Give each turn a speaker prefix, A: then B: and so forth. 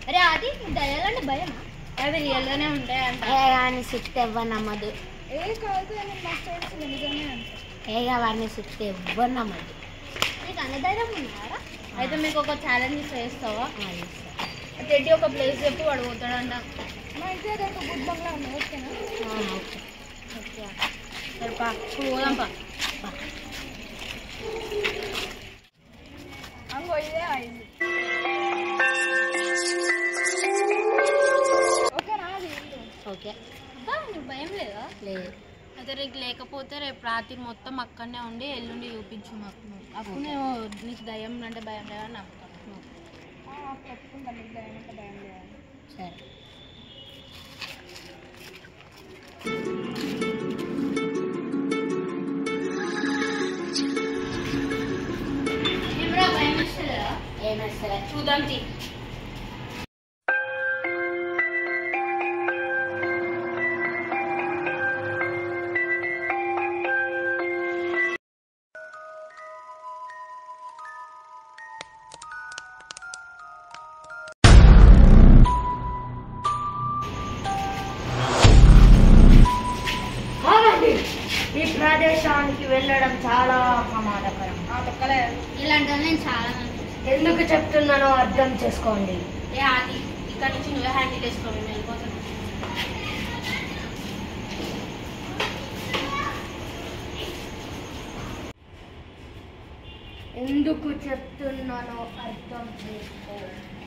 A: అరే అది దయాలంటే భయమా? అది రియల్గానే ఉంటాయి అంట.
B: కానీ సిక్తే ఎవ్వరు నమ్మదు. ఏగా వాడిని సిక్తే ఎవ్వరు నమ్మదు.
A: నీకు అన్న ధైర్యం ఉన్నారా? అయితే మీకు ఒక ఛాలెంజ్ చేస్తావా? టెడ్డీ ఒక ప్లేస్ చెప్పి వాడు పోతాడంట. మా ఇంటి దగ్గర ఒక గుడ్ బంగ్లా ఉంది. ఓకేనా? ఓకే ఓకే సరే పా పోదాం పా. అంగో ఇదే అయింది. ఓకేనా?
B: ఓకే
A: నీకు భయం లేదా?
B: లేదు.
A: అయితే రేపు లేకపోతే రేపు రాత్రి మొత్తం అక్కడనే ఉండి ఎల్లుండి చూపించు మాకు. అప్పుడు నేను నీకు దయ్యం అంటే భయం లేదని నమ్ముతాను. నీకు దయ్యం అంటే భయం లేదా?
B: సరే
A: భయం వేస్తలేదా?
B: ఏమేస్తలే.
A: చూద్దాం తీ.
B: ఈ ప్రదేశానికి వెళ్ళడం చాలా ప్రమాదకరం.
A: ఇలాంటి నేను చాలా
B: ఎందుకు చెప్తున్నానో అర్థం చేసుకోండి.
A: అది ఇక్కడ నుంచి నువ్వే హ్యాండిల్ చేసుకోండి. నేను వెళ్ళిపోతాను.
B: ఎందుకు చెప్తున్నానో అర్థం చేసుకోండి.